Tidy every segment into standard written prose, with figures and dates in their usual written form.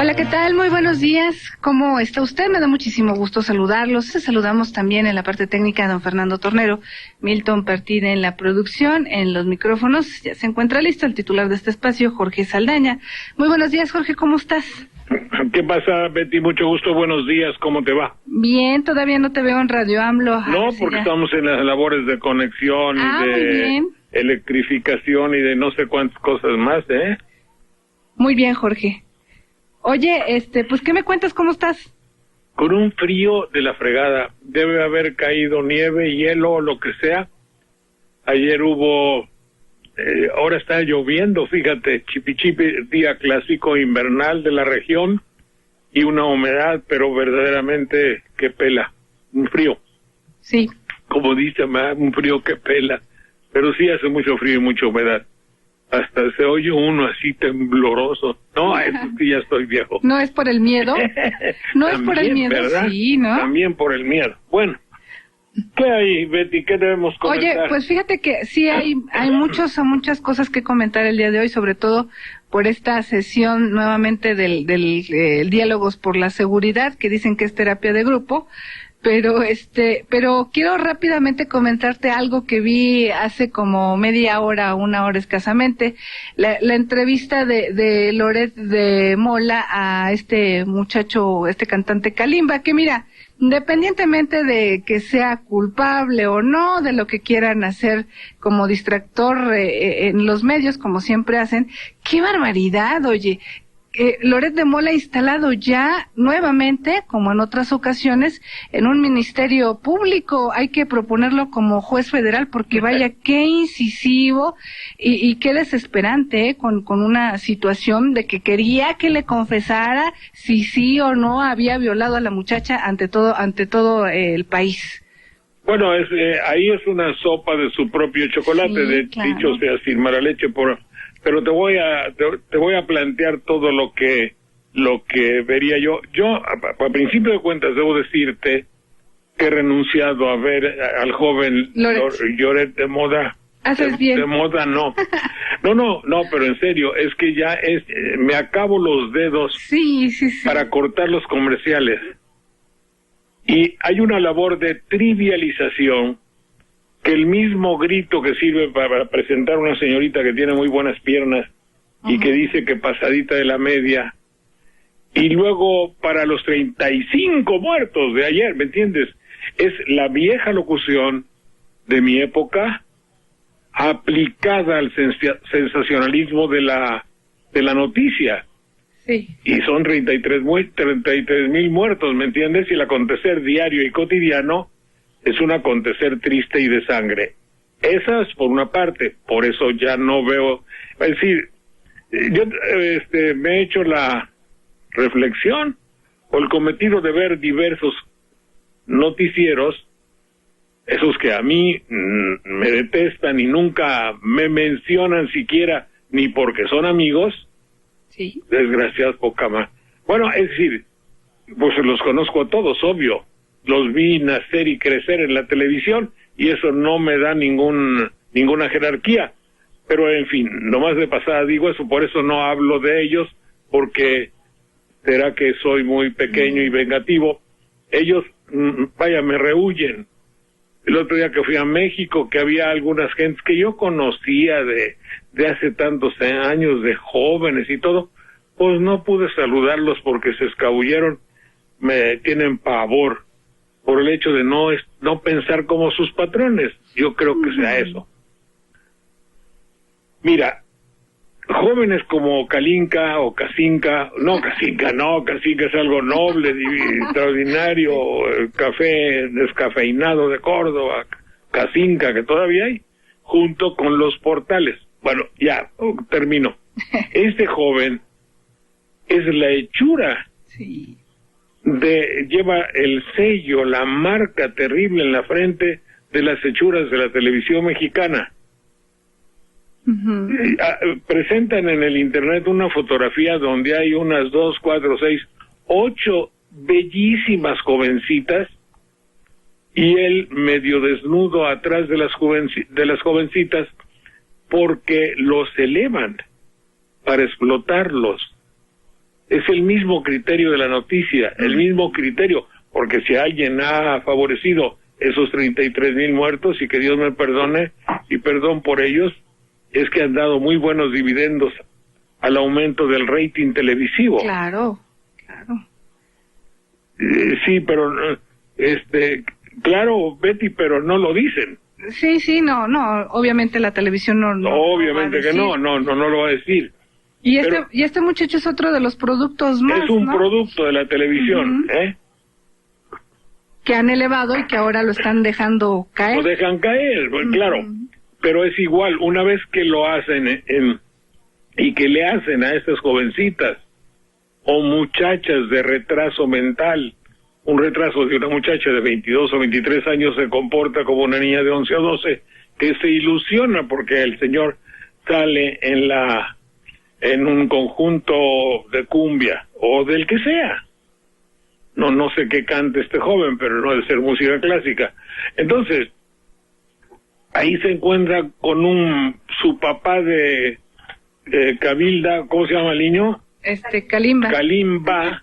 Hola, ¿qué tal? Muy buenos días. ¿Cómo está usted? Me da muchísimo gusto saludarlos. Saludamos también en la parte técnica a don Fernando Tornero, Milton Partida en la producción, en los micrófonos. Ya se encuentra listo el titular de este espacio, Jorge Saldaña. Muy buenos días, Jorge, ¿cómo estás? ¿Qué pasa, Betty? Mucho gusto, buenos días, ¿cómo te va? Bien, todavía no te veo en Radio AMLO. No, porque estamos en las labores de conexión y de electrificación y de no sé cuántas cosas más, ¿eh? Muy bien, Jorge. Oye, pues, ¿qué me cuentas? ¿Cómo estás? Con un frío de la fregada. Debe haber caído nieve, hielo o lo que sea. Ayer hubo... ahora está lloviendo, fíjate, chipi, día clásico invernal de la región y una humedad, pero verdaderamente que pela, un frío. Sí. Como dice, un frío que pela, pero sí hace mucho frío y mucha humedad. Hasta se oye uno así tembloroso. No, eso sí, ya estoy viejo. ¿No es por el miedo? No es También, por el miedo, ¿verdad? Sí, ¿no? También por el miedo. Bueno, ¿qué hay, Betty? ¿Qué debemos comentar? Oye, pues fíjate que sí hay muchas cosas que comentar el día de hoy, sobre todo por esta sesión nuevamente del Diálogos por la Seguridad, que dicen que es terapia de grupo, pero quiero rápidamente comentarte algo que vi hace como media hora, una hora escasamente, la entrevista de Loret de Mola a este muchacho, este cantante Kalimba, que mira, independientemente de que sea culpable o no, de lo que quieran hacer como distractor en los medios, como siempre hacen, ¡qué barbaridad, oye! Loret de Mola instalado ya nuevamente, como en otras ocasiones, en un ministerio público. Hay que proponerlo como juez federal porque vaya, qué incisivo y qué desesperante, con una situación de que quería que le confesara si sí o no había violado a la muchacha ante todo el país. Bueno, ahí es una sopa de su propio chocolate, Sí, claro. Dicho sea sin mala leche, pero te voy a plantear todo lo que vería yo. Yo, a principio de cuentas, debo decirte que he renunciado a ver al joven Loret de Mola. Haces bien. De moda no. No, pero en serio, es que ya me acabo los dedos Sí. para cortar los comerciales. Y hay una labor de trivialización que el mismo grito que sirve para presentar a una señorita que tiene muy buenas piernas y que dice que pasadita de la media, y luego para los 35 muertos de ayer, ¿me entiendes? Es la vieja locución de mi época aplicada al sensacionalismo de la noticia. Sí. Y son 33,000 muertos, ¿me entiendes? Y el acontecer diario y cotidiano es un acontecer triste y de sangre. Esa es por una parte, por eso ya no veo... Es decir, yo me he hecho la reflexión o el cometido de ver diversos noticieros, esos que a mí me detestan y nunca me mencionan siquiera ni porque son amigos. Sí. Desgraciados, poca más. Bueno, es decir, pues los conozco a todos, obvio. Los vi nacer y crecer en la televisión y eso no me da ninguna jerarquía. Pero en fin, nomás de pasada digo eso, por eso no hablo de ellos, porque será que soy muy pequeño y vengativo. Ellos, vaya, me rehuyen. El otro día que fui a México, que había algunas gentes que yo conocía de hace tantos años, de jóvenes y todo, pues no pude saludarlos porque se escabulleron, me tienen pavor por el hecho de no pensar como sus patrones. Yo creo que sea eso. Mira, jóvenes como Kalinka o Kacinka es algo noble, extraordinario, el café descafeinado de Córdoba, Kacinka, que todavía hay, junto con los portales. Bueno, ya, termino. Este joven es la hechura. Sí. Lleva el sello, la marca terrible en la frente de las hechuras de la televisión mexicana. Presentan en el internet una fotografía donde hay unas 2, 4, 6, 8 bellísimas jovencitas y él medio desnudo atrás de las jovencitas porque los elevan para explotarlos. Es el mismo criterio de la noticia, el mismo criterio, porque si alguien ha favorecido esos 33,000 muertos, y que Dios me perdone, y perdón por ellos, es que han dado muy buenos dividendos al aumento del rating televisivo. Claro. Sí, pero, claro, Betty, pero no lo dicen. Sí, no, obviamente la televisión no obviamente que no lo va a decir. Y este muchacho es otro de los productos más, es un producto de la televisión, que han elevado y que ahora lo están dejando caer. Lo dejan caer, pues, claro, pero es igual, una vez que lo hacen y que le hacen a estas jovencitas o muchachas de retraso mental, un retraso de una muchacha de 22 o 23 años se comporta como una niña de 11 o 12, que se ilusiona porque el señor sale en un conjunto de cumbia o del que sea. No sé qué cante este joven, pero no debe ser música clásica. Entonces, ahí se encuentra con su papá de Cabilda, ¿cómo se llama el niño? Kalimba. Kalimba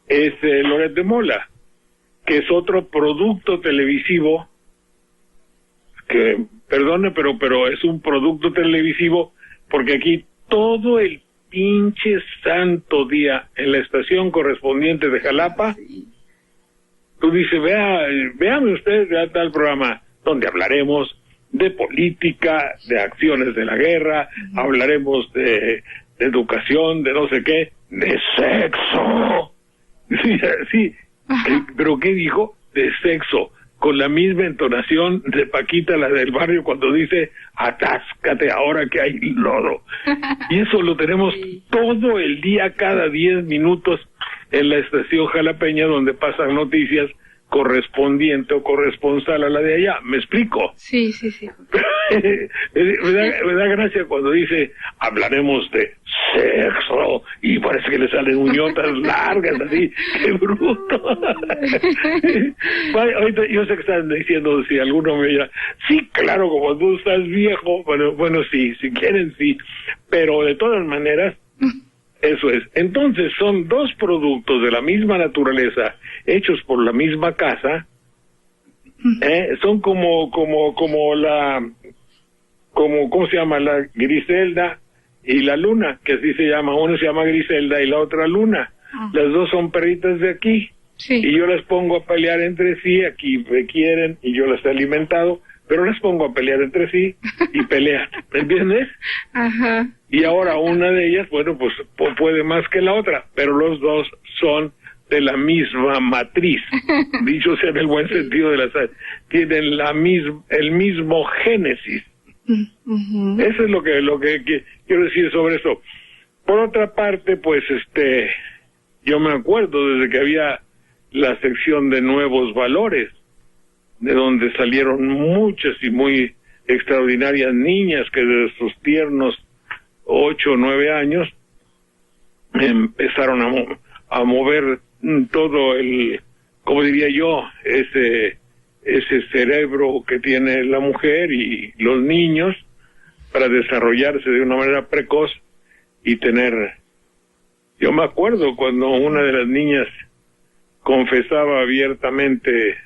es Loret de Mola, que es otro producto televisivo que, perdone, pero es un producto televisivo, porque aquí todo el pinche santo día en la estación correspondiente de Jalapa, tú dices, véame usted de tal programa donde hablaremos de política, de acciones de la guerra, hablaremos de educación, de no sé qué, de sexo. Sí, pero ¿qué dijo? De sexo, con la misma entonación de Paquita, la del barrio, cuando dice, atáscate ahora que hay lodo. Y eso lo tenemos todo el día, cada 10 minutos, en la estación jalapeña, donde pasan noticias correspondiente o corresponsal a la de allá. ¿Me explico? Sí. me da gracia cuando dice, hablaremos de sexo, y parece que le salen uñotas largas, así, ¡qué bruto! Ahorita, yo sé que están diciendo, si alguno me dirá, sí, claro, como tú estás viejo, bueno, sí, si quieren, sí, pero de todas maneras, eso es. Entonces, son dos productos de la misma naturaleza, hechos por la misma casa, son como ¿cómo se llama? La Griselda y la Luna, que así se llama. Uno se llama Griselda y la otra Luna. Las dos son perritas de aquí. Sí. Y yo las pongo a pelear entre sí, aquí me quieren y yo las he alimentado, pero las pongo a pelear entre sí y pelean, ¿me entiendes? Ajá. Y ahora una de ellas, bueno, pues puede más que la otra, pero los dos son de la misma matriz, dicho sea en el buen sentido de tienen el mismo génesis. Eso es lo que quiero decir sobre eso. Por otra parte, pues yo me acuerdo desde que había la sección de nuevos valores, de donde salieron muchas y muy extraordinarias niñas que desde sus tiernos 8 o 9 años empezaron a mover todo como diría yo, ese cerebro que tiene la mujer y los niños para desarrollarse de una manera precoz y yo me acuerdo cuando una de las niñas confesaba abiertamente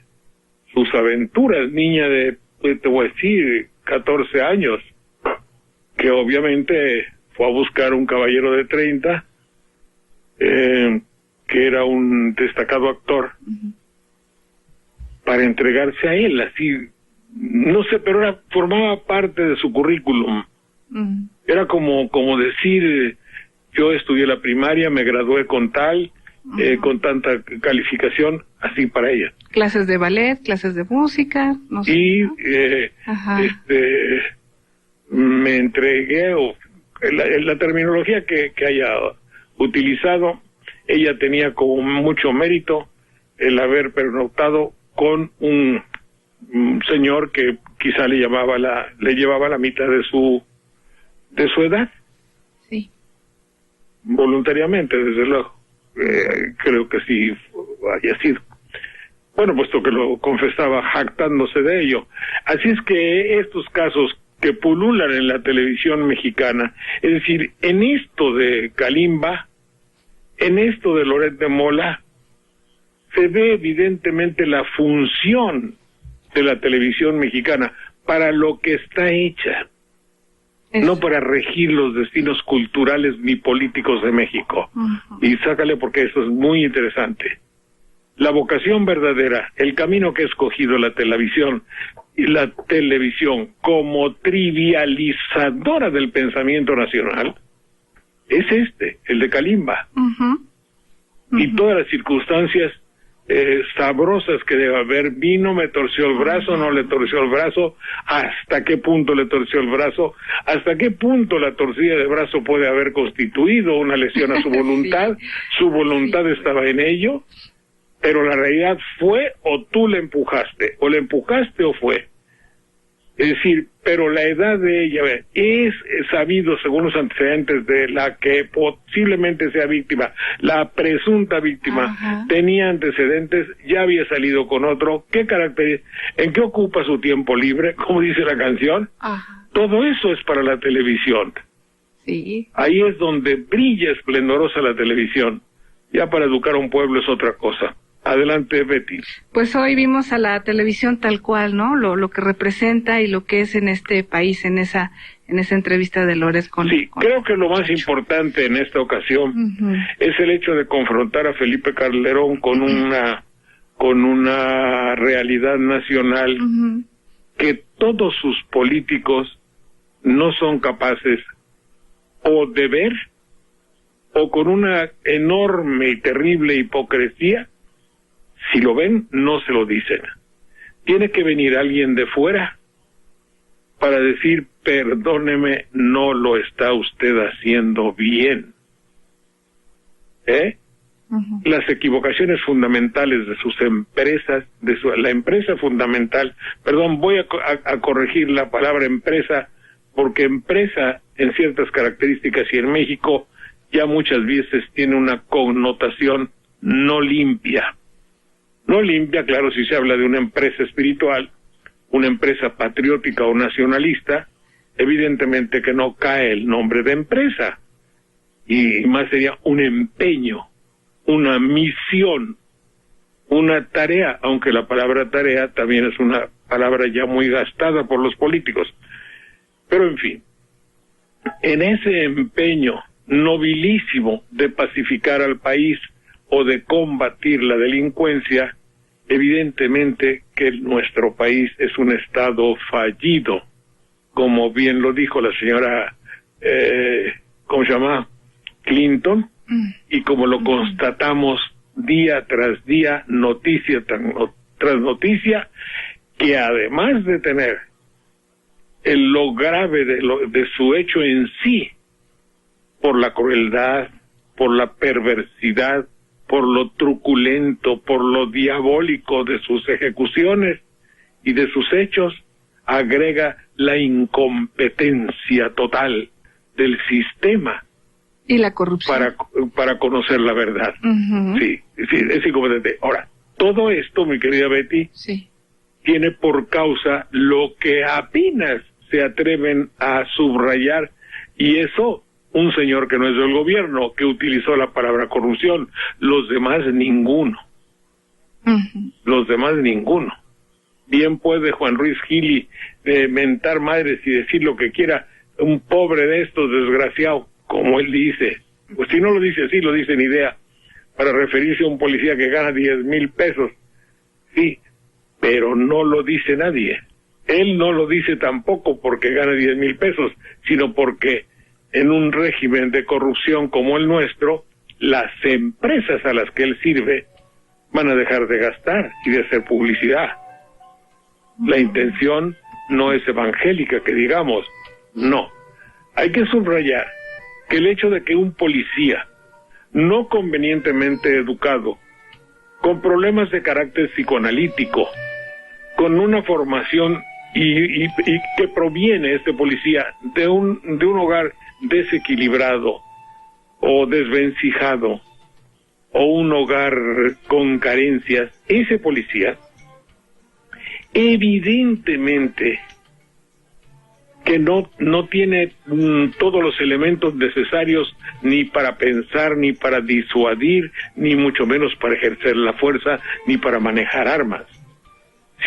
sus aventuras, niña de, te voy a decir, 14 años, que obviamente fue a buscar un caballero de 30, que era un destacado actor, para entregarse a él, así, no sé, pero formaba parte de su currículum. Era como decir, yo estudié la primaria, me gradué con tal, con tanta calificación, así para ella. Clases de ballet, clases de música, no sé. Y ¿no? Me entregué, la terminología que haya utilizado, ella tenía como mucho mérito el haber pernoctado con un señor que quizá le llevaba la mitad de su edad. Sí. Voluntariamente, desde luego. Creo que sí haya sido. Bueno, puesto que lo confesaba jactándose de ello. Así es que estos casos que pululan en la televisión mexicana, es decir, en esto de Kalimba, en esto de Loret de Mola se ve evidentemente la función de la televisión mexicana para lo que está hecha, no para regir los destinos culturales ni políticos de México. Y sácale, porque eso es muy interesante. La vocación verdadera, el camino que ha escogido la televisión como trivializadora del pensamiento nacional, es el de Kalimba. Y todas las circunstancias sabrosas que debe haber, vino, me torció el brazo, no le torció el brazo, hasta qué punto le torció el brazo, hasta qué punto la torcida de brazo puede haber constituido una lesión a su voluntad, su voluntad estaba en ello, pero la realidad fue o tú le empujaste o fue. Es decir, pero la edad de ella es sabido, según los antecedentes de la que posiblemente sea víctima, la presunta víctima, tenía antecedentes, ya había salido con otro, ¿qué carácter? ¿En qué ocupa su tiempo libre? Como dice la canción. Todo eso es para la televisión. Sí. Ahí es donde brilla esplendorosa la televisión. Ya para educar a un pueblo es otra cosa. Adelante, Betty. Pues hoy vimos a la televisión tal cual, ¿no? Lo que representa y lo que es en este país, en esa entrevista de Loret con... Sí, creo que lo más importante en esta ocasión es el hecho de confrontar a Felipe Calderón con una realidad nacional que todos sus políticos no son capaces o de ver, o con una enorme y terrible hipocresía, si lo ven, no se lo dicen. Tiene que venir alguien de fuera para decir, perdóneme, no lo está usted haciendo bien. Las equivocaciones fundamentales de sus empresas, la empresa fundamental, perdón, voy a corregir la palabra empresa, porque empresa en ciertas características y en México ya muchas veces tiene una connotación no limpia. No limpia, claro, si se habla de una empresa espiritual, una empresa patriótica o nacionalista, evidentemente que no cae el nombre de empresa, y más sería un empeño, una misión, una tarea, aunque la palabra tarea también es una palabra ya muy gastada por los políticos. Pero en fin, en ese empeño nobilísimo de pacificar al país o de combatir la delincuencia, evidentemente que nuestro país es un estado fallido, como bien lo dijo la señora, ¿cómo se llama? Clinton, y como lo constatamos día tras día, noticia tras noticia, que además de tener lo grave de su hecho en sí, por la crueldad, por la perversidad, por lo truculento, por lo diabólico de sus ejecuciones y de sus hechos, agrega la incompetencia total del sistema y la corrupción para conocer la verdad. Sí, es incompetente. Ahora, todo esto, mi querida Betty, tiene por causa lo que apenas se atreven a subrayar, y eso un señor que no es del gobierno, que utilizó la palabra corrupción, los demás ninguno. Los demás ninguno. Bien puede Juan Ruiz Gili mentar madres y decir lo que quiera, un pobre de estos desgraciados, como él dice. Pues si no lo dice así, lo dice en idea, para referirse a un policía que gana 10,000 pesos. Sí, pero no lo dice nadie. Él no lo dice tampoco porque gana 10,000 pesos, sino porque en un régimen de corrupción como el nuestro, las empresas a las que él sirve van a dejar de gastar y de hacer publicidad. La intención no es evangélica, que digamos, no. Hay que subrayar que el hecho de que un policía no convenientemente educado, con problemas de carácter psicoanalítico, con una formación y que proviene este policía de un hogar desequilibrado o desvencijado o un hogar con carencias, ese policía evidentemente que no tiene todos los elementos necesarios ni para pensar, ni para disuadir, ni mucho menos para ejercer la fuerza, ni para manejar armas.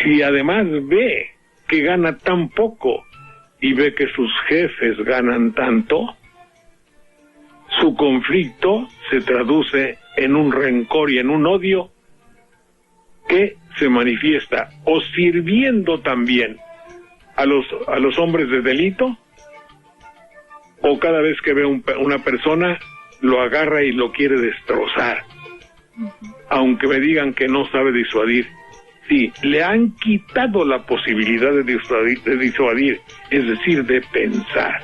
Si además ve que gana tan poco y ve que sus jefes ganan tanto, su conflicto se traduce en un rencor y en un odio que se manifiesta o sirviendo también a los hombres de delito, o cada vez que ve una persona lo agarra y lo quiere destrozar, aunque me digan que no sabe disuadir. Sí, le han quitado la posibilidad de disuadir, es decir, de pensar,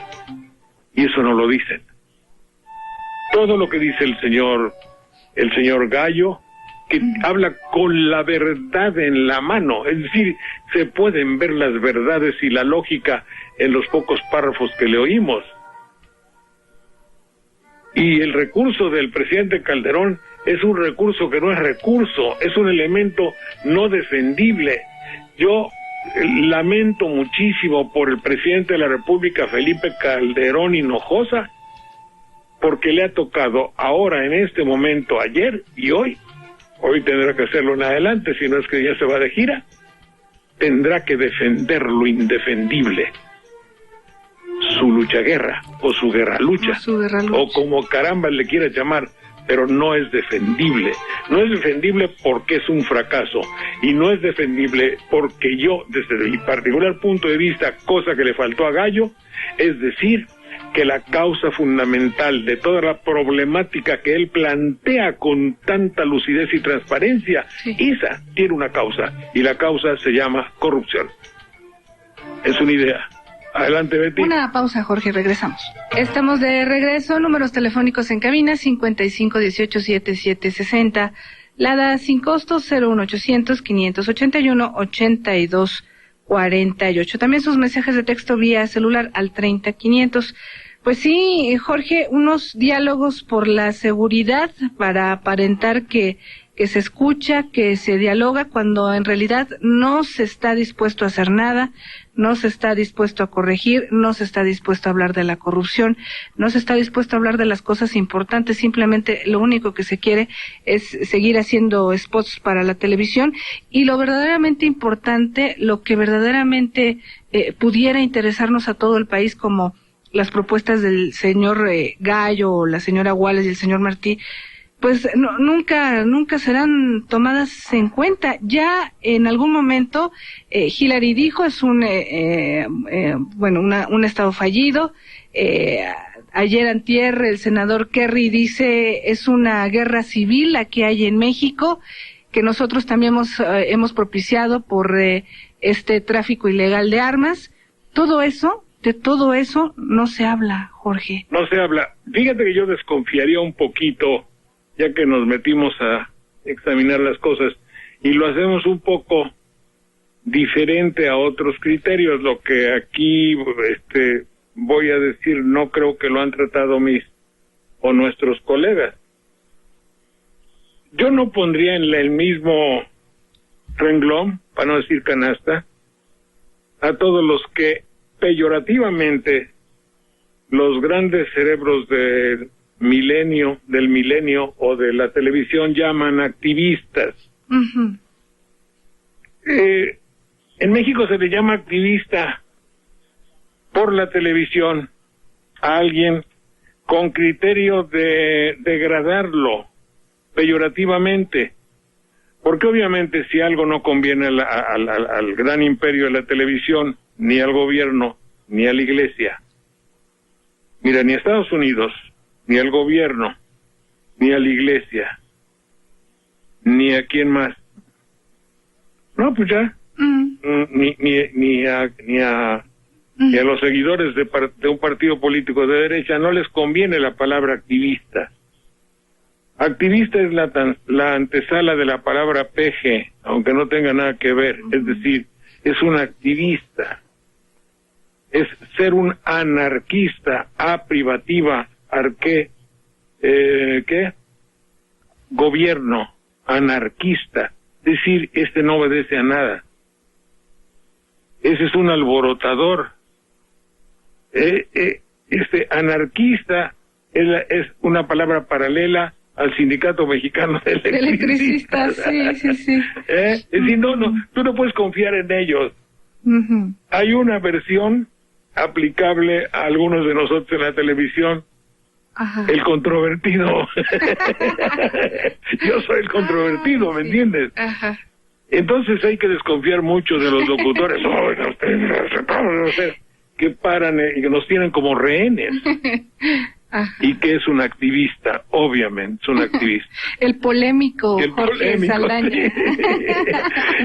y eso no lo dicen. Todo lo que dice el señor Gallo, que habla con la verdad en la mano, es decir, se pueden ver las verdades y la lógica en los pocos párrafos que le oímos. Y el recurso del presidente Calderón es un recurso que no es recurso, es un elemento no defendible. Yo lamento muchísimo por el presidente de la República, Felipe Calderón Hinojosa, porque le ha tocado ahora, en este momento, ayer y hoy tendrá que hacerlo en adelante, si no es que ya se va de gira, tendrá que defender lo indefendible, su lucha-guerra, o su guerra-lucha, o como caramba le quiera llamar, pero no es defendible. No es defendible porque es un fracaso, y no es defendible porque yo, desde mi particular punto de vista, cosa que le faltó a Gallo, es decir, que la causa fundamental de toda la problemática que él plantea con tanta lucidez y transparencia, esa tiene una causa, y la causa se llama corrupción. Es una idea. Adelante, Betty. Una pausa, Jorge, regresamos. Estamos de regreso, números telefónicos en cabina, 5518-7760, Lada sin costo, 01800-581-8248. También sus mensajes de texto vía celular al 30500. Pues sí, Jorge, unos diálogos por la seguridad para aparentar que se escucha, que se dialoga, cuando en realidad no se está dispuesto a hacer nada, no se está dispuesto a corregir, no se está dispuesto a hablar de la corrupción, no se está dispuesto a hablar de las cosas importantes, simplemente lo único que se quiere es seguir haciendo spots para la televisión, y lo verdaderamente importante, lo que verdaderamente pudiera interesarnos a todo el país, como las propuestas del señor Gallo, o la señora Wallace y el señor Martí, pues nunca serán tomadas en cuenta. Ya en algún momento Hillary dijo, es un estado fallido. Ayer antier el senador Kerry dice, es una guerra civil la que hay en México, que nosotros también hemos propiciado por este tráfico ilegal de armas. De todo eso no se habla, Jorge. No se habla. Fíjate que yo desconfiaría un poquito, ya que nos metimos a examinar las cosas, y lo hacemos un poco diferente a otros criterios. Lo que aquí voy a decir, no creo que lo han tratado mis o nuestros colegas. Yo no pondría en el mismo renglón, para no decir canasta, a todos los que peyorativamente los grandes cerebros del milenio o de la televisión llaman activistas. Uh-huh. En México se le llama activista por la televisión a alguien con criterio de degradarlo peyorativamente, porque obviamente si algo no conviene al gran imperio de la televisión, ni al gobierno, ni a la iglesia, mira, ni a Estados Unidos, ni al gobierno, ni a la iglesia, ni a quién más, no, pues ya, ni a los seguidores de un partido político de derecha no les conviene la palabra activista. Activista es la antesala de la palabra peje, aunque no tenga nada que ver, es decir, es un activista, es ser un anarquista, a privativa, ¿qué? Gobierno, anarquista, es decir, no obedece a nada. Ese es un alborotador, Anarquista es una palabra paralela al Sindicato Mexicano de Electricistas. Sí. Es decir, no, tú no puedes confiar en ellos. Hay una versión aplicable a algunos de nosotros en la televisión. Ajá. El controvertido. Yo soy el controvertido, ¿me entiendes? Ajá. Entonces hay que desconfiar mucho de los locutores que paran y que nos tienen como rehenes. Ajá. Y que es un activista, obviamente, es un activista. El polémico Jorge Saldaña. Sí.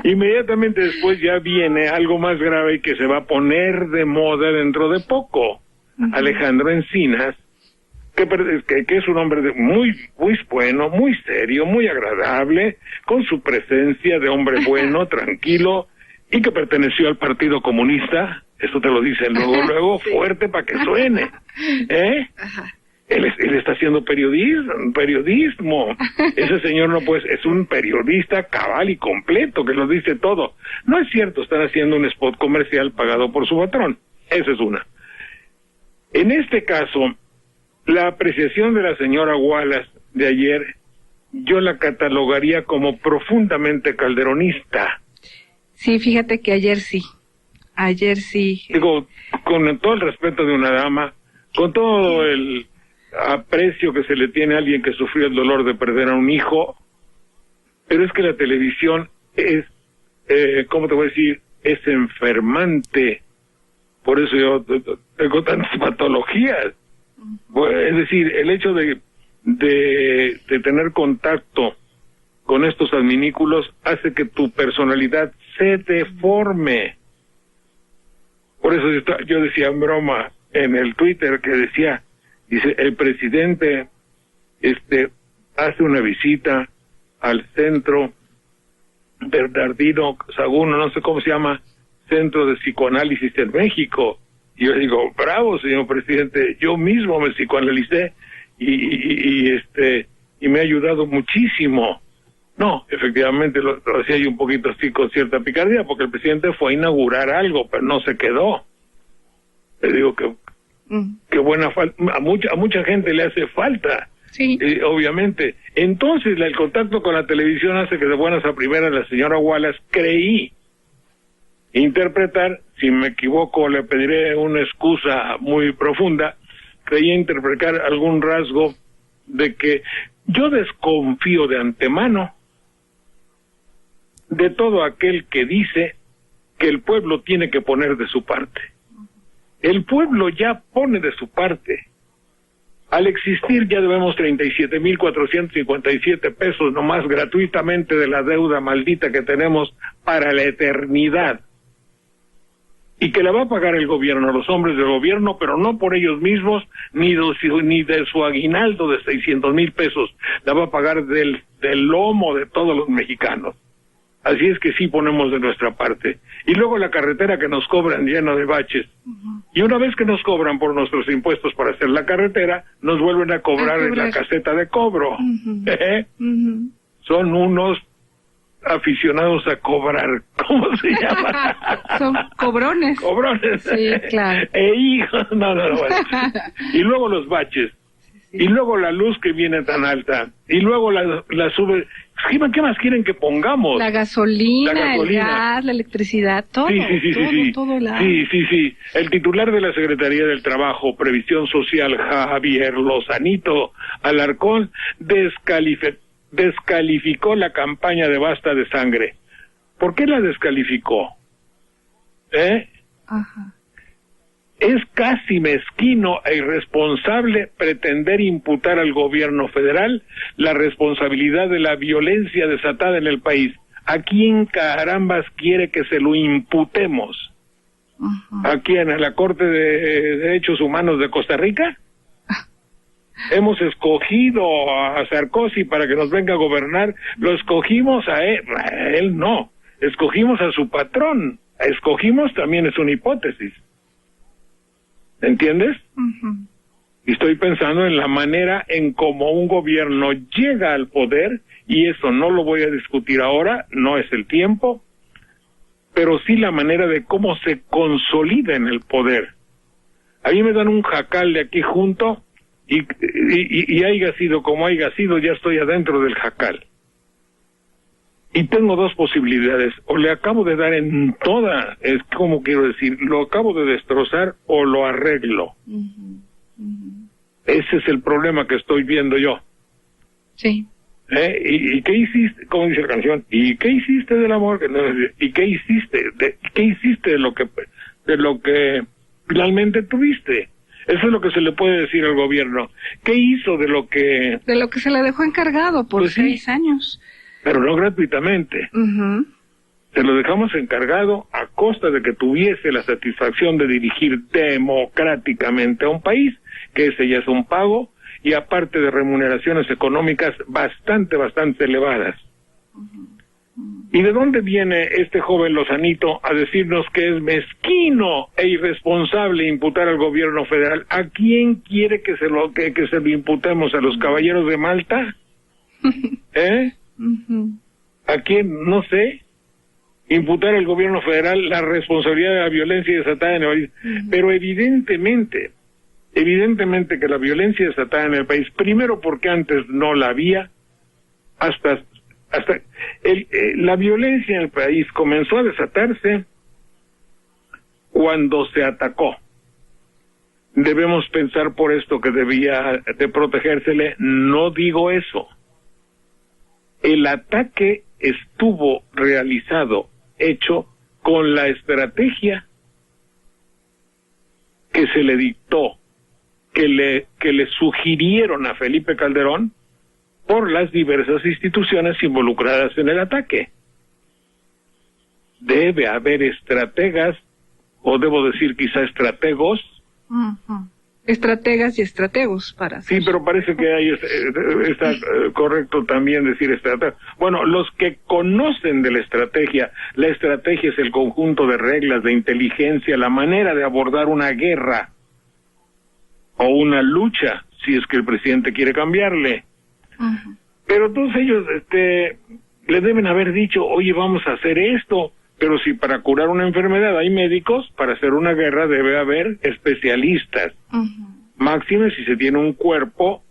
Inmediatamente después ya viene algo más grave que se va a poner de moda dentro de poco. Alejandro Encinas, que es un hombre muy bueno, muy serio, muy agradable, con su presencia de hombre bueno, tranquilo, y que perteneció al Partido Comunista. Eso te lo dicen luego, sí. Fuerte para que suene. Ajá. Él está haciendo periodismo. Ese señor no puede, es un periodista cabal y completo que lo dice todo. No es cierto, están haciendo un spot comercial pagado por su patrón. Esa es una. En este caso, la apreciación de la señora Wallace de ayer, yo la catalogaría como profundamente calderonista. Sí, fíjate que ayer sí. Digo, con todo el respeto de una dama, con todo el aprecio que se le tiene a alguien que sufrió el dolor de perder a un hijo, pero es que la televisión es, ¿cómo te voy a decir? Es enfermante. Por eso yo tengo tantas patologías. Es decir, el hecho de tener contacto con estos adminículos hace que tu personalidad se deforme. Por eso yo decía en broma en el Twitter que dice, el presidente hace una visita al centro Bernardino Saguno, no sé cómo se llama, Centro de Psicoanálisis en México. Y yo digo, bravo, señor presidente, yo mismo me psicoanalicé y me ha ayudado muchísimo. No, efectivamente lo hacía yo un poquito así con cierta picardía, porque el presidente fue a inaugurar algo, pero no se quedó. Le digo que buena falta, a mucha gente le hace falta, sí. Obviamente. Entonces el contacto con la televisión hace que de buenas a primeras la señora Wallace creí interpretar, si me equivoco le pediré una excusa muy profunda, creí interpretar algún rasgo de que yo desconfío de antemano de todo aquel que dice que el pueblo tiene que poner de su parte. El pueblo ya pone de su parte. Al existir ya debemos 37,457 pesos nomás gratuitamente de la deuda maldita que tenemos para la eternidad. Y que la va a pagar el gobierno, los hombres del gobierno, pero no por ellos mismos, ni de su aguinaldo de 600,000 pesos. La va a pagar del lomo de todos los mexicanos. Así es que sí ponemos de nuestra parte. Y luego la carretera que nos cobran llena de baches. Y una vez que nos cobran por nuestros impuestos para hacer la carretera, nos vuelven a cobrar en la caseta de cobro. Son unos aficionados a cobrar. ¿Cómo se llama? Son cobrones. Cobrones. Sí, claro. Hijos, no, bueno. Y luego los baches. Y luego la luz que viene tan alta. Y luego la sube. ¿Qué más quieren que pongamos? La gasolina, el gas, la electricidad, todo. Sí. Todo Sí. El titular de la Secretaría del Trabajo, Previsión Social, Javier Lozanito Alarcón, descalificó la campaña de Basta de Sangre. ¿Por qué la descalificó? Ajá. Es casi mezquino e irresponsable pretender imputar al gobierno federal la responsabilidad de la violencia desatada en el país. ¿A quién carambas quiere que se lo imputemos? ¿A quién? ¿A la Corte de Derechos Humanos de Costa Rica? Hemos escogido a Sarkozy para que nos venga a gobernar. Lo escogimos a él no. Escogimos a su patrón. Escogimos también es una hipótesis. ¿Entiendes? Y estoy pensando en la manera en cómo un gobierno llega al poder, y eso no lo voy a discutir ahora, no es el tiempo, pero sí la manera de cómo se consolida en el poder. A mí me dan un jacal de aquí junto y haya sido como haya sido, ya estoy adentro del jacal. Y tengo dos posibilidades, o le acabo de dar en toda, es como quiero decir, lo acabo de destrozar o lo arreglo. Ese es el problema que estoy viendo yo. Sí. ¿Y qué hiciste? Como dice la canción, ¿y qué hiciste del amor? ¿Y qué hiciste? ¿Qué hiciste de lo que finalmente tuviste? Eso es lo que se le puede decir al gobierno. ¿Qué hizo de lo que se le dejó encargado por pues 6 años? Pero no gratuitamente. Se lo dejamos encargado a costa de que tuviese la satisfacción de dirigir democráticamente a un país, que ese ya es un pago, y aparte de remuneraciones económicas bastante elevadas. ¿Y de dónde viene este joven Lozanito a decirnos que es mezquino e irresponsable imputar al gobierno federal? ¿A quién quiere que se lo imputemos? ¿A los caballeros de Malta? ¿A quién? No sé. Imputar al gobierno federal la responsabilidad de la violencia desatada en el país. Pero evidentemente que la violencia desatada en el país, primero porque antes no la había, la violencia en el país comenzó a desatarse cuando se atacó. Debemos pensar por esto que debía de protegérsele. No digo eso. El ataque estuvo hecho con la estrategia que se le dictó, que le sugirieron a Felipe Calderón por las diversas instituciones involucradas en el ataque. Debe haber estrategas, o debo decir quizá estrategos. Estrategas y estrategos para hacer. Sí, pero parece que ahí está correcto también decir estratega. Bueno, los que conocen de la estrategia es el conjunto de reglas de inteligencia, la manera de abordar una guerra o una lucha, si es que el presidente quiere cambiarle. Pero todos ellos le deben haber dicho, oye, vamos a hacer esto. Pero si para curar una enfermedad hay médicos, para hacer una guerra debe haber especialistas. Máxime si se tiene un cuerpo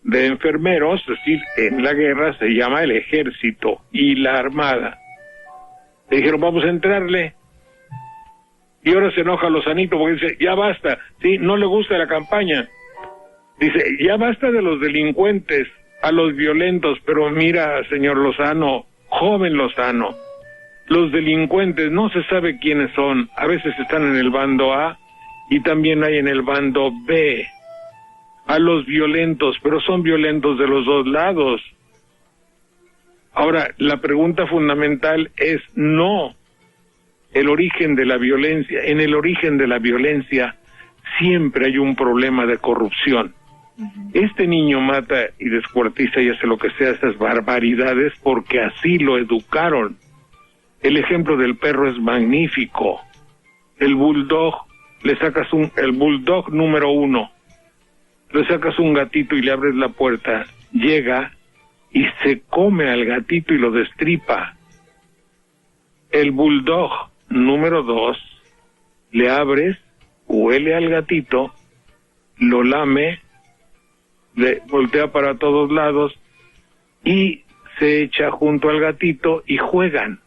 de enfermeros, es decir, en la guerra se llama el ejército y la armada. Le dijeron, vamos a entrarle. Y ahora se enoja Lozanito porque dice, ya basta, sí, no le gusta la campaña. Dice, ya basta de los delincuentes, a los violentos, pero mira, señor Lozano, joven Lozano, los delincuentes no se sabe quiénes son, a veces están en el bando A y también hay en el bando B. A los violentos, pero son violentos de los dos lados. Ahora, la pregunta fundamental es no el origen de la violencia. En el origen de la violencia siempre hay un problema de corrupción. Este niño mata y descuartiza y hace lo que sea, esas barbaridades, porque así lo educaron. El ejemplo del perro es magnífico. El bulldog, el bulldog número 1, le sacas un gatito y le abres la puerta, llega y se come al gatito y lo destripa. El bulldog número 2, le abres, huele al gatito, lo lame, le voltea para todos lados y se echa junto al gatito y juegan.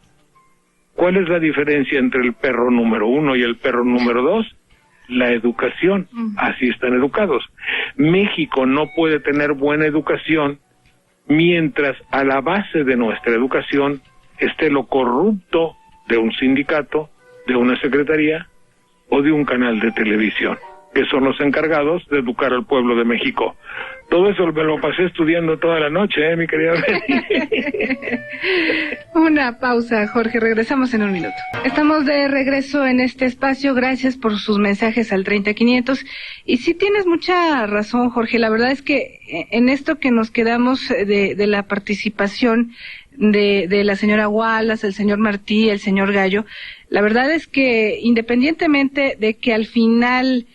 ¿Cuál es la diferencia entre el perro número 1 y el perro número 2? La educación. Así están educados. México no puede tener buena educación mientras a la base de nuestra educación esté lo corrupto de un sindicato, de una secretaría o de un canal de televisión, que son los encargados de educar al pueblo de México. Todo eso me lo pasé estudiando toda la noche, mi querida Betty. Una pausa, Jorge, regresamos en un minuto. Estamos de regreso en este espacio, gracias por sus mensajes al 30500. Y sí tienes mucha razón, Jorge, la verdad es que en esto que nos quedamos de la participación de la señora Wallace, el señor Martí, el señor Gallo, la verdad es que independientemente de que al final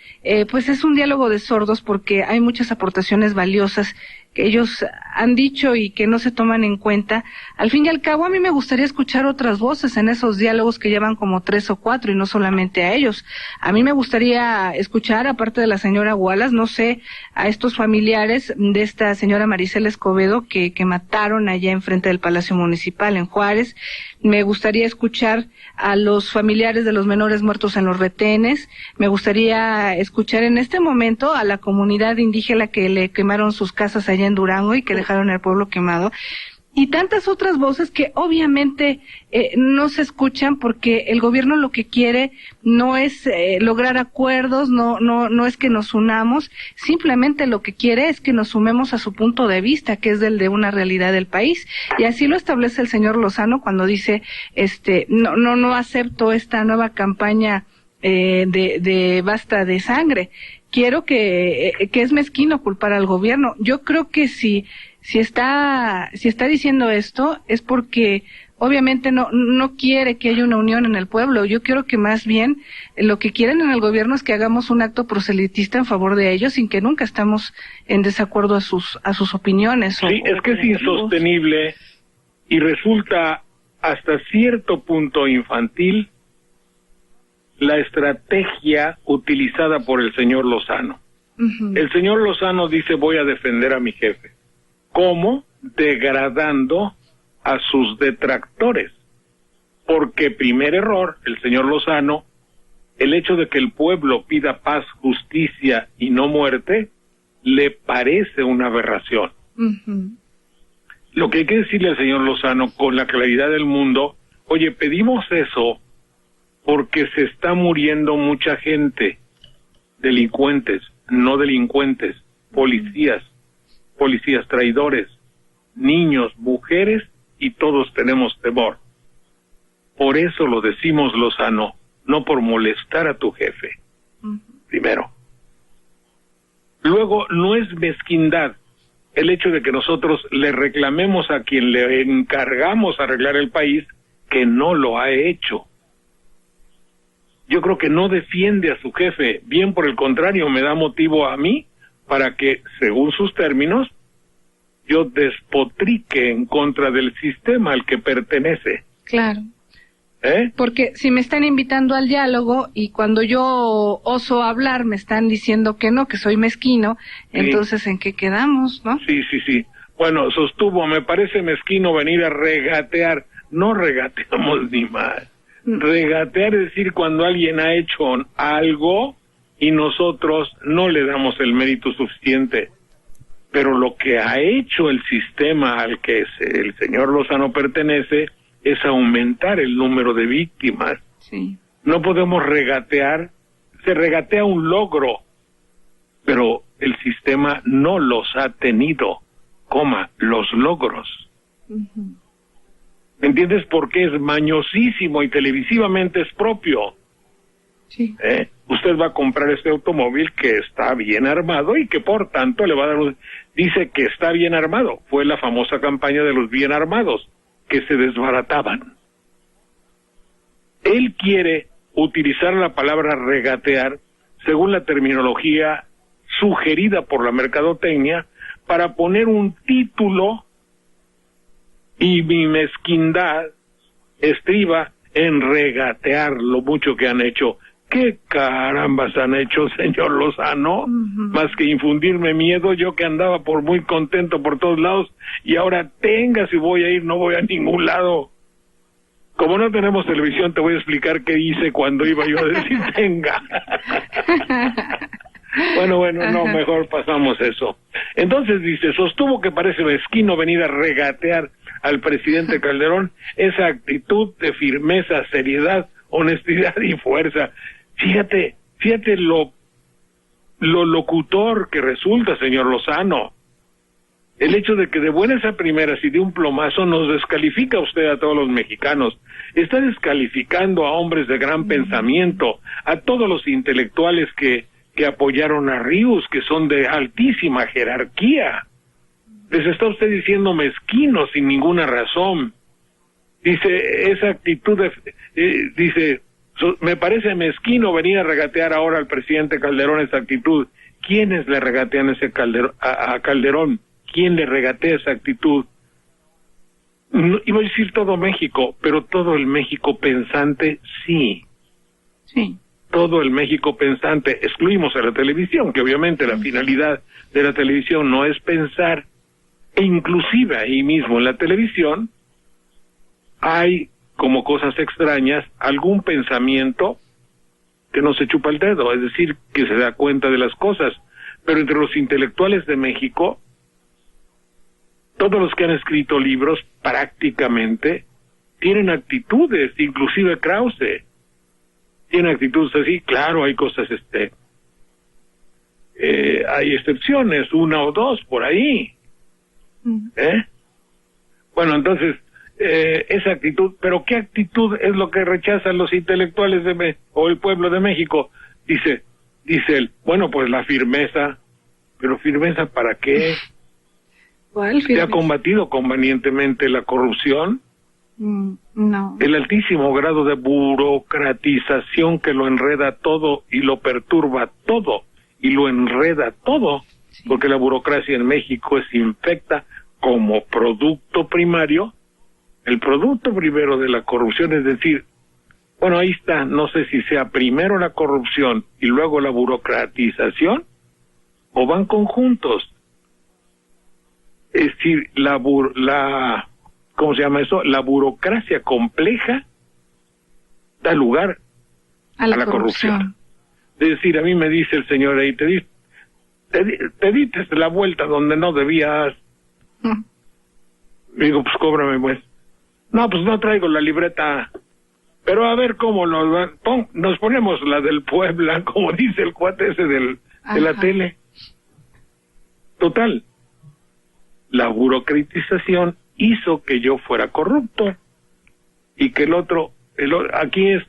pues es un diálogo de sordos, porque hay muchas aportaciones valiosas que ellos han dicho y que no se toman en cuenta. Al fin y al cabo, a mí me gustaría escuchar otras voces en esos diálogos que llevan como 3 o 4 y no solamente a ellos. A mí me gustaría escuchar, aparte de la señora Wallace, no sé, a estos familiares de esta señora Maricela Escobedo que mataron allá enfrente del Palacio Municipal en Juárez. Me gustaría escuchar a los familiares de los menores muertos en los retenes. Me gustaría escuchar en este momento a la comunidad indígena que le quemaron sus casas allá en Durango y que dejaron el pueblo quemado. Y tantas otras voces que obviamente no se escuchan porque el gobierno lo que quiere no es lograr acuerdos, no es que nos unamos, simplemente lo que quiere es que nos sumemos a su punto de vista, que es el de una realidad del país. Y así lo establece el señor Lozano cuando dice, no acepto esta nueva campaña de basta de sangre. Quiero que es mezquino culpar al gobierno. Yo creo que si está diciendo esto es porque obviamente no quiere que haya una unión en el pueblo. Yo creo que más bien lo que quieren en el gobierno es que hagamos un acto proselitista en favor de ellos sin que nunca estamos en desacuerdo a sus opiniones. Sí, es que es insostenible y resulta hasta cierto punto infantil la estrategia utilizada por el señor Lozano. Uh-huh. El señor Lozano dice voy a defender a mi jefe. ¿Cómo? Degradando a sus detractores. Porque primer error, el señor Lozano, el hecho de que el pueblo pida paz, justicia y no muerte, le parece una aberración. Uh-huh. Lo que hay que decirle al señor Lozano con la claridad del mundo, oye, pedimos eso porque se está muriendo mucha gente, delincuentes, no delincuentes, policías traidores, niños, mujeres, y todos tenemos temor. Por eso lo decimos, Lozano, no por molestar a tu jefe, primero. Luego, no es mezquindad el hecho de que nosotros le reclamemos a quien le encargamos arreglar el país que no lo ha hecho. Yo creo que no defiende a su jefe, bien por el contrario, me da motivo a mí para que, según sus términos, yo despotrique en contra del sistema al que pertenece. Claro. Porque si me están invitando al diálogo y cuando yo oso hablar me están diciendo que no, que soy mezquino, sí. Entonces ¿en qué quedamos, no? Sí. Bueno, sostuvo, me parece mezquino venir a regatear. No regateamos ni más. Regatear es decir cuando alguien ha hecho algo y nosotros no le damos el mérito suficiente. Pero lo que ha hecho el sistema al que el señor Lozano pertenece es aumentar el número de víctimas. Sí. No podemos regatear, se regatea un logro, pero el sistema no los ha tenido, los logros. Uh-huh. ¿Me entiendes? Porque es mañosísimo y televisivamente es propio. Sí. Usted va a comprar este automóvil que está bien armado y que por tanto le va a dar dice que está bien armado. Fue la famosa campaña de los bien armados, que se desbarataban. Él quiere utilizar la palabra regatear, según la terminología sugerida por la mercadotecnia, para poner un título, y mi mezquindad estriba en regatear lo mucho que han hecho. ¿Qué carambas han hecho, señor Lozano? Uh-huh. Más que infundirme miedo, yo que andaba por muy contento por todos lados, y ahora si voy a ir, no voy a ningún lado. Como no tenemos televisión, te voy a explicar qué hice cuando iba yo a decir tenga. Bueno, no, mejor pasamos eso. Entonces dice, sostuvo que parece mezquino venir a regatear al presidente Calderón, esa actitud de firmeza, seriedad, honestidad y fuerza. Fíjate lo locutor que resulta, señor Lozano. El hecho de que de buenas a primeras y de un plomazo nos descalifica usted a todos los mexicanos. Está descalificando a hombres de gran pensamiento, a todos los intelectuales que apoyaron a Ríos, que son de altísima jerarquía. Les está usted diciendo mezquino sin ninguna razón. Dice, esa actitud, me parece mezquino venir a regatear ahora al presidente Calderón esa actitud. ¿Quiénes le regatean a Calderón? quién le regatea esa actitud. No, iba a decir todo México, pero todo el México pensante, sí. Sí. Todo el México pensante. Excluimos a la televisión, que obviamente la finalidad de la televisión no es pensar, e inclusive ahí mismo en la televisión hay como cosas extrañas algún pensamiento que no se chupa el dedo, es decir, que se da cuenta de las cosas. Pero entre los intelectuales de México, todos los que han escrito libros prácticamente tienen actitudes, inclusive Krause tiene actitudes así. Claro, hay cosas, hay excepciones, una o dos por ahí, Bueno, entonces, esa actitud, pero ¿qué actitud es lo que rechazan los intelectuales o el pueblo de México? Dice él, bueno, pues la firmeza. ¿Pero firmeza para qué? ¿Cuál firmeza? ¿Se ha combatido convenientemente la corrupción? No. El altísimo grado de burocratización que lo enreda todo y lo perturba todo y lo enreda todo, sí. Porque la burocracia en México es infecta como producto primario, el producto primero de la corrupción, es decir, bueno, ahí está, no sé si sea primero la corrupción y luego la burocratización, o van conjuntos. Es decir, ¿cómo se llama eso? La burocracia compleja da lugar a la corrupción. Es decir, a mí me dice el señor ahí, te diste la vuelta donde no debías. Digo, pues cóbrame pues. No, pues no traigo la libreta. Pero a ver cómo nos ponemos la del Puebla, como dice el cuate ese de la tele. Total, la burocratización hizo que yo fuera corrupto y que el otro aquí es,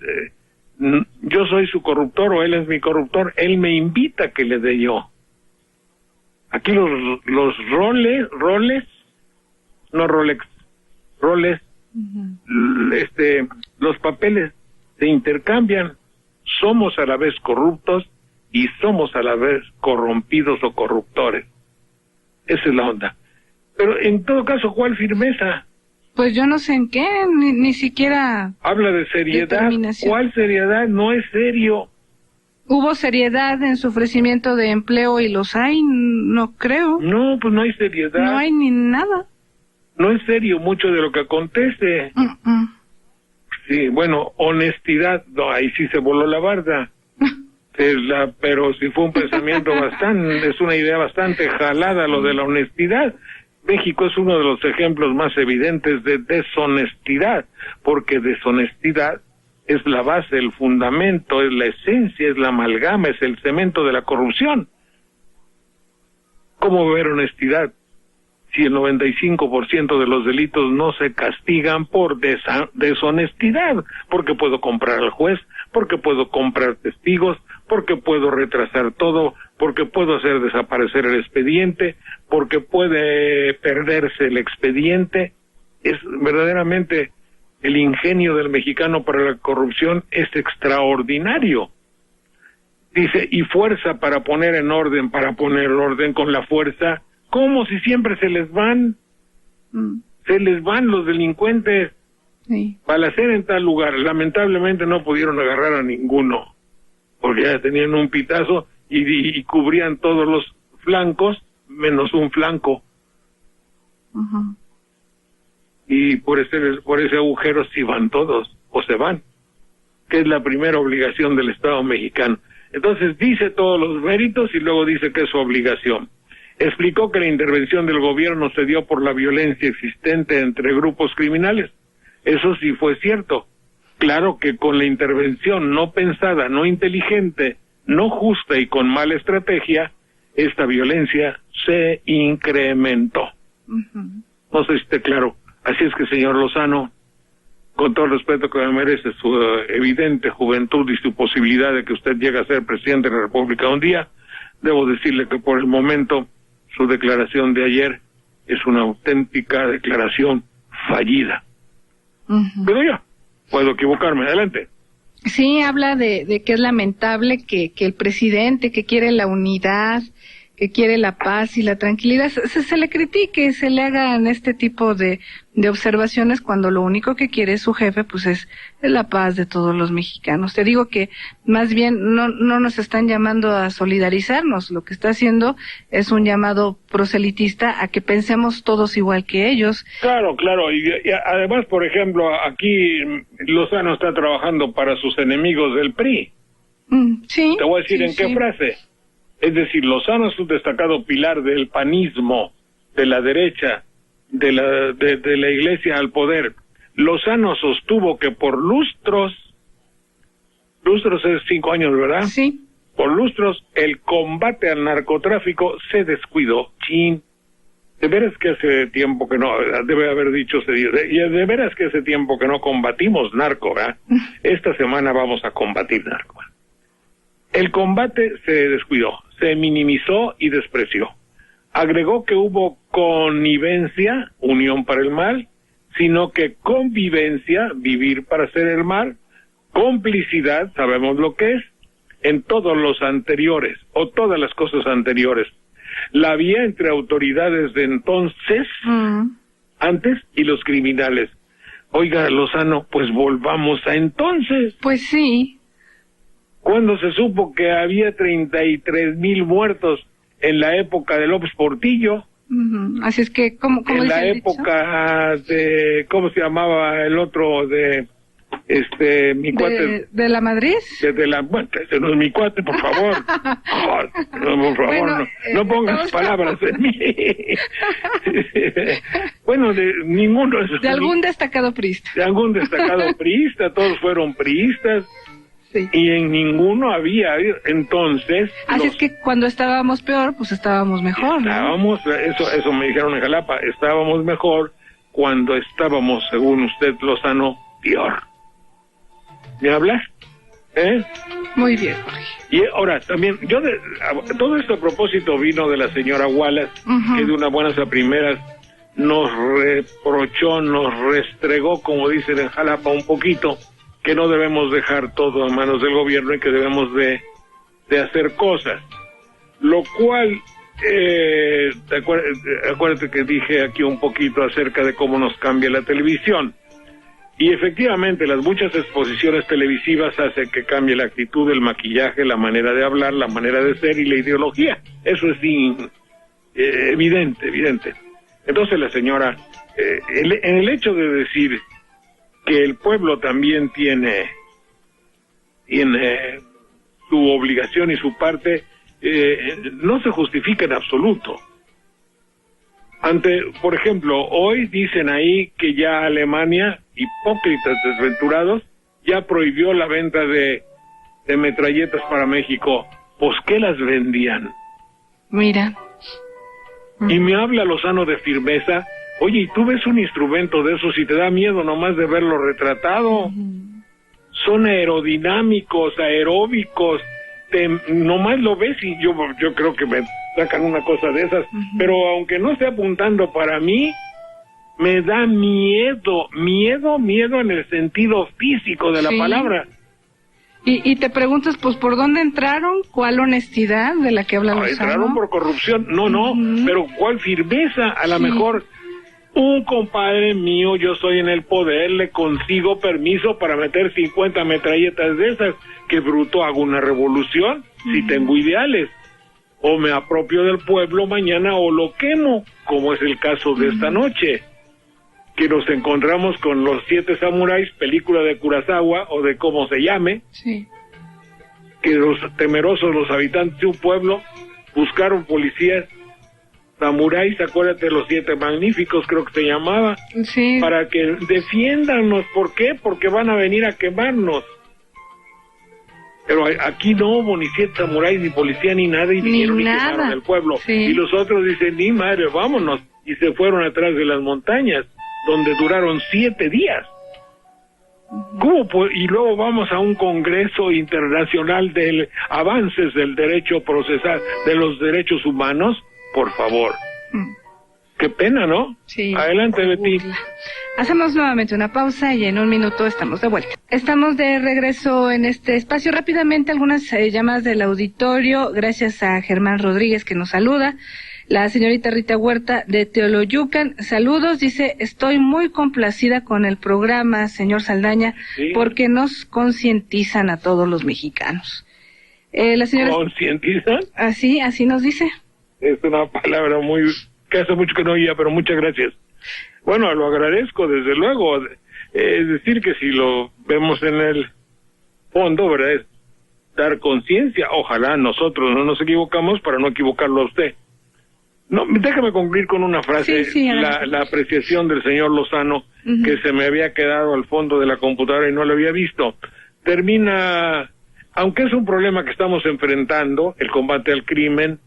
yo soy su corruptor o él es mi corruptor, él me invita a que le dé yo. Aquí los roles, no Rolex, roles, los papeles se intercambian, somos a la vez corruptos y somos a la vez corrompidos o corruptores. Esa es la onda. Pero en todo caso, ¿cuál firmeza? Pues yo no sé en qué, ni siquiera... Habla de seriedad. ¿Cuál seriedad? No es serio. ¿Hubo seriedad en su ofrecimiento de empleo y los hay? No creo. No, pues no hay seriedad. No hay ni nada. No es serio mucho de lo que acontece. Sí, bueno, honestidad, no, ahí sí se voló la barda. Pero si fue un pensamiento es una idea bastante jalada lo de la honestidad. México es uno de los ejemplos más evidentes de deshonestidad, porque deshonestidad es la base, el fundamento, es la esencia, es la amalgama, es el cemento de la corrupción. ¿Cómo ver honestidad si el 95% de los delitos no se castigan por deshonestidad? Porque puedo comprar al juez, porque puedo comprar testigos, porque puedo retrasar todo, porque puedo hacer desaparecer el expediente, porque puede perderse el expediente. Es verdaderamente el ingenio del mexicano para la corrupción es extraordinario. Dice, y fuerza para poner orden con la fuerza, como si siempre se les van los delincuentes. Sí. Balacera en tal lugar, lamentablemente no pudieron agarrar a ninguno, porque ya tenían un pitazo y cubrían todos los flancos, menos un flanco. Y por ese agujero sí van todos, o se van, que es la primera obligación del Estado mexicano. Entonces dice todos los méritos y luego dice que es su obligación. Explicó que la intervención del gobierno se dio por la violencia existente entre grupos criminales. Eso sí fue cierto. Claro que con la intervención no pensada, no inteligente, no justa y con mala estrategia, esta violencia se incrementó. No sé si esté claro. Así es que, señor Lozano, con todo el respeto que me merece su evidente juventud y su posibilidad de que usted llegue a ser presidente de la República un día, debo decirle que por el momento su declaración de ayer es una auténtica declaración fallida. Pero ya, puedo equivocarme, adelante. Sí, habla de que es lamentable que el presidente que quiere la unidad, que quiere la paz y la tranquilidad, se le critique, se le hagan este tipo de observaciones cuando lo único que quiere su jefe pues es la paz de todos los mexicanos. Te digo que más bien no nos están llamando a solidarizarnos, lo que está haciendo es un llamado proselitista a que pensemos todos igual que ellos. Claro, y además, por ejemplo, aquí Lozano está trabajando para sus enemigos del PRI. Sí. Te voy a decir en qué frase. Es decir, Lozano es un destacado pilar del panismo, de la derecha, de la iglesia al poder. Lozano sostuvo que por lustros es 5 años, ¿verdad? Sí. Por lustros, el combate al narcotráfico se descuidó. Chin. De veras que hace tiempo que no, debe haber dicho ese día, de veras que hace tiempo que no combatimos narco, ¿verdad? Esta semana vamos a combatir narco. El combate se descuidó, se minimizó y despreció. Agregó que hubo connivencia, unión para el mal, sino que convivencia, vivir para hacer el mal, complicidad, sabemos lo que es, en todos los anteriores, o todas las cosas anteriores. La vía entre autoridades de entonces, antes, y los criminales. Oiga, Lozano, pues volvamos a entonces. Pues sí. Cuando se supo que había 33,000 muertos en la época de López Portillo. Así es que, ¿cómo en la época de, ¿cómo se llamaba el otro de, mi cuate? ¿De la Madrid? Bueno, ese no es mi cuate, por favor. No, por favor, bueno, no pongas palabras en mí. Bueno, de ninguno. De algún destacado priista. De algún destacado priista, todos fueron priistas. Sí. Y en ninguno había, entonces... Así es que cuando estábamos peor, pues estábamos mejor, ¿no? Estábamos, eso me dijeron en Jalapa, estábamos mejor cuando estábamos, según usted, Lozano, peor. ¿Me hablas? Muy bien. Y ahora, también, todo esto a propósito vino de la señora Wallace, que de unas buenas a primeras nos reprochó, nos restregó, como dicen en Jalapa, un poquito, que no debemos dejar todo a manos del gobierno y que debemos de hacer cosas. Lo cual, acuérdate que dije aquí un poquito acerca de cómo nos cambia la televisión. Y efectivamente, las muchas exposiciones televisivas hacen que cambie la actitud, el maquillaje, la manera de hablar, la manera de ser y la ideología. Eso es evidente. Entonces la señora, en el hecho de decir que el pueblo también tiene su obligación y su parte, no se justifica en absoluto. Por ejemplo, hoy dicen ahí que ya Alemania, hipócritas desventurados, ya prohibió la venta de metralletas para México. Pues, ¿qué las vendían? Mira. Y me habla Lozano de firmeza. Oye, ¿y tú ves un instrumento de esos y te da miedo nomás de verlo retratado? Son aerodinámicos, aeróbicos, nomás lo ves y yo creo que me sacan una cosa de esas, pero aunque no esté apuntando para mí, me da miedo en el sentido físico de la palabra. Y te preguntas, pues, ¿por dónde entraron? ¿Cuál honestidad de la que habla Lozano? Entraron por corrupción, no, pero ¿cuál firmeza? A lo mejor un compadre mío, yo estoy en el poder, le consigo permiso para meter 50 metralletas de esas, que bruto, hago una revolución, si tengo ideales, o me apropio del pueblo mañana o lo quemo, como es el caso de esta noche, que nos encontramos con los 7 samuráis, película de Kurosawa, o de cómo se llame, que los temerosos, los habitantes de un pueblo, buscaron policías samuráis, acuérdate, los 7 magníficos, creo que se llamaba, para que defiéndanos. ¿Por qué? Porque van a venir a quemarnos. Pero aquí no hubo ni 7 samuráis, ni policía, ni nada, y vinieron y quemaron el pueblo. Y los otros dicen, ni madre, vámonos, y se fueron atrás de las montañas, donde duraron 7 días. Y luego vamos a un congreso internacional de avances del derecho procesal, de los derechos humanos. Por favor. Qué pena, ¿no? Sí. Adelante, Betty. Hacemos nuevamente una pausa y en un minuto estamos de vuelta. Estamos de regreso en este espacio. Rápidamente, algunas llamadas del auditorio, gracias a Germán Rodríguez que nos saluda. La señorita Rita Huerta de Teoloyucan, saludos, dice, estoy muy complacida con el programa, señor Saldaña, sí, porque nos concientizan a todos los mexicanos. La señora... ¿Concientizan? Así nos dice. Es una palabra que hace mucho que no oía, pero muchas gracias. Bueno, lo agradezco, desde luego. Es decir, que si lo vemos en el fondo, ¿verdad? Es dar conciencia. Ojalá nosotros no nos equivocamos para no equivocarlo a usted. No, déjame concluir con una frase. Sí, la apreciación del señor Lozano, que se me había quedado al fondo de la computadora y no lo había visto. Termina, aunque es un problema que estamos enfrentando, el combate al crimen,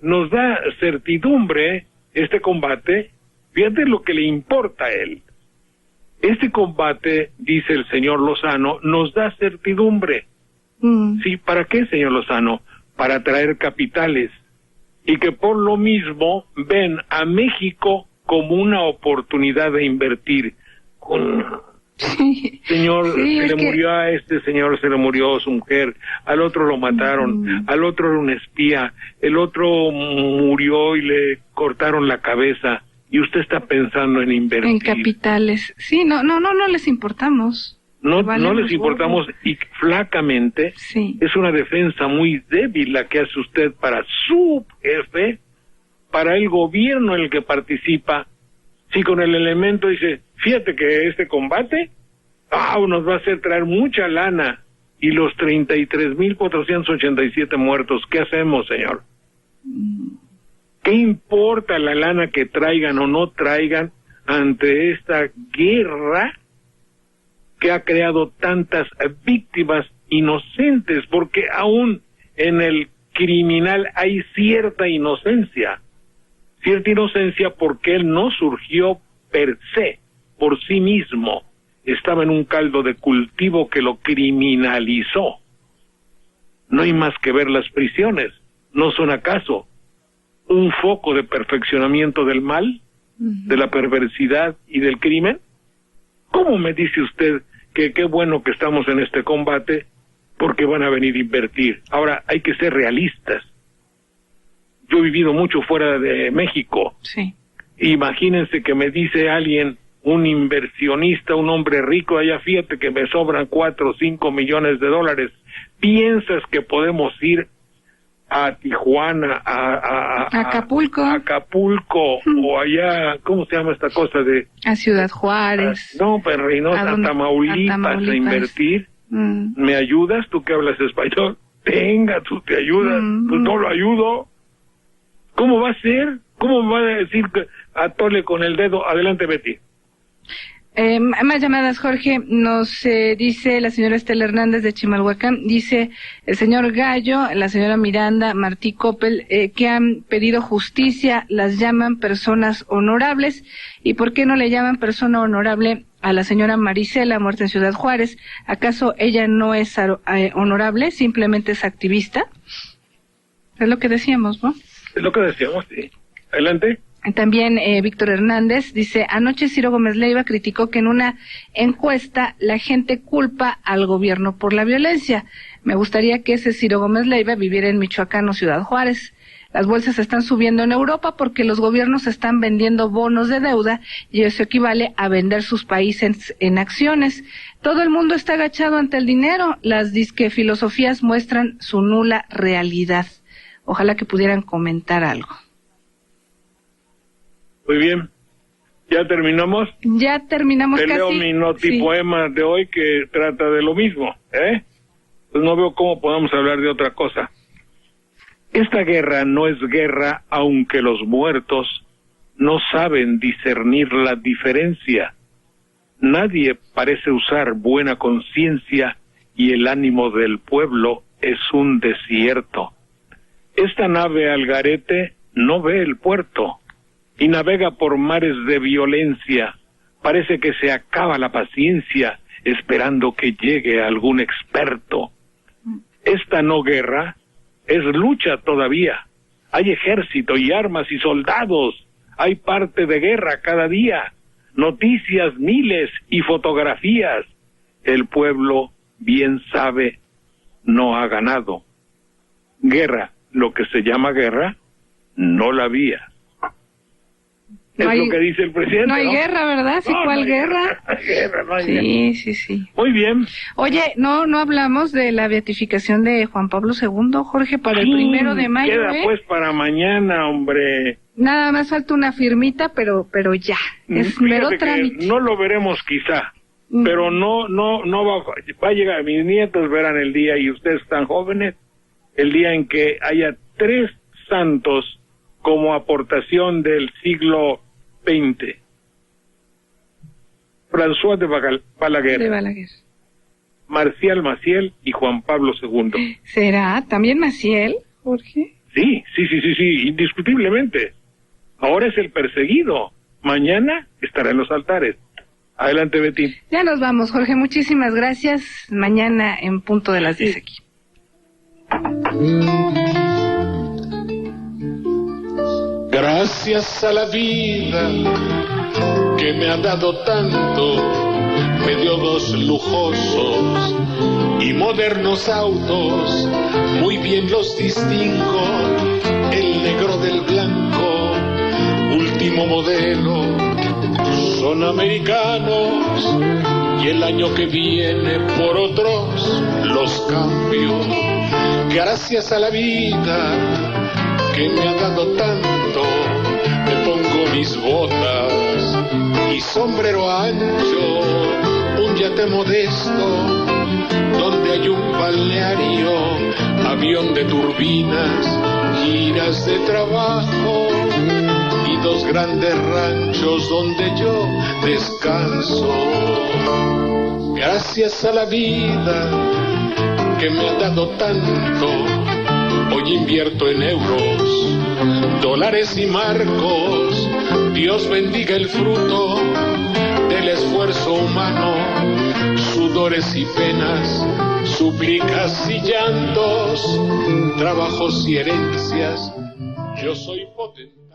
nos da certidumbre este combate. Fíjate lo que le importa a él. Este combate, dice el señor Lozano, nos da certidumbre. Sí, ¿para qué, señor Lozano? Para atraer capitales. Y que por lo mismo ven a México como una oportunidad de invertir. Señor, sí, se le murió a este señor, se le murió su mujer, al otro lo mataron, al otro era un espía, el otro murió y le cortaron la cabeza, y usted está pensando en invertir. En capitales. Sí, no les importamos. No les importamos, y flacamente, sí, es una defensa muy débil la que hace usted para su jefe, para el gobierno en el que participa. Si con el elemento dice, fíjate que este combate nos va a hacer traer mucha lana, y los 33,487 muertos, ¿qué hacemos, señor? ¿Qué importa la lana que traigan o no traigan ante esta guerra que ha creado tantas víctimas inocentes? Porque aún en el criminal hay cierta inocencia porque él no surgió per se, por sí mismo, estaba en un caldo de cultivo que lo criminalizó. No hay más que ver las prisiones, ¿no son acaso un foco de perfeccionamiento del mal, de la perversidad y del crimen? ¿Cómo me dice usted que qué bueno que estamos en este combate porque van a venir a invertir? Ahora, hay que ser realistas. Yo he vivido mucho fuera de México. Sí. Imagínense que me dice alguien, un inversionista, un hombre rico, allá fíjate que me sobran 4 o 5 millones de dólares. ¿Piensas que podemos ir a Tijuana, a Acapulco, o allá, ¿cómo se llama esta cosa de? A Ciudad Juárez. No, pero Reynosa, a Tamaulipas a invertir. ¿Me ayudas? ¿Tú que hablas español? Venga, tú te ayudas. Pues no lo ayudo. ¿Cómo va a ser? ¿Cómo me va a decir que atole con el dedo? Adelante, Betty. Más llamadas, Jorge. Nos dice la señora Estela Hernández de Chimalhuacán, dice el señor Gallo, la señora Miranda Martí Coppel, que han pedido justicia, las llaman personas honorables. ¿Y por qué no le llaman persona honorable a la señora Marisela, muerta en Ciudad Juárez? ¿Acaso ella no es honorable, simplemente es activista? Es lo que decíamos, ¿no? Es lo que decíamos, sí. Adelante. También Víctor Hernández dice, anoche Ciro Gómez Leiva criticó que en una encuesta la gente culpa al gobierno por la violencia. Me gustaría que ese Ciro Gómez Leiva viviera en Michoacán o Ciudad Juárez. Las bolsas están subiendo en Europa porque los gobiernos están vendiendo bonos de deuda y eso equivale a vender sus países en acciones. Todo el mundo está agachado ante el dinero. Las disque filosofías muestran su nula realidad. Ojalá que pudieran comentar algo. Muy bien. ¿Ya terminamos? Ya terminamos casi. Te leo mi notipoema de hoy que trata de lo mismo, Pues no veo cómo podamos hablar de otra cosa. Esta guerra no es guerra aunque los muertos no saben discernir la diferencia. Nadie parece usar buena conciencia y el ánimo del pueblo es un desierto. Esta nave al garete no ve el puerto y navega por mares de violencia. Parece que se acaba la paciencia esperando que llegue algún experto. Esta no guerra es lucha todavía. Hay ejército y armas y soldados. Hay parte de guerra cada día. Noticias miles y fotografías. el pueblo bien sabe no ha ganado. Guerra, lo que se llama guerra, no la había. Es lo que dice el presidente. No hay guerra, ¿verdad? Sí, ¿cuál guerra? No hay guerra. Sí. Muy bien. Oye, no hablamos de la beatificación de Juan Pablo II, Jorge, para el 1 de mayo. Queda pues para mañana, hombre. Nada más falta una firmita, pero ya. Es mero trámite. No lo veremos quizá, pero no va a llegar. Mis nietos verán el día, y ustedes tan jóvenes, el día en que haya 3 santos como aportación del siglo XX. François de Balaguer, Marcial Maciel y Juan Pablo II. ¿Será también Maciel, Jorge? Sí, indiscutiblemente. Ahora es el perseguido. Mañana estará en los altares. Adelante, Betty. Ya nos vamos, Jorge. Muchísimas gracias. Mañana en punto de las 10 aquí. Gracias a la vida que me ha dado tanto, me dio 2 lujosos y modernos autos, muy bien los distingo, el negro del blanco, último modelo, son americanos y el año que viene por otros los cambio. Gracias a la vida que me ha dado tanto, me pongo mis botas y sombrero ancho, un yate modesto, donde hay un balneario, avión de turbinas, giras de trabajo y 2 grandes ranchos donde yo descanso. Gracias a la vida que me ha dado tanto, hoy invierto en euros, dólares y marcos. Dios bendiga el fruto del esfuerzo humano, sudores y penas, súplicas y llantos, trabajos y herencias. Yo soy potente.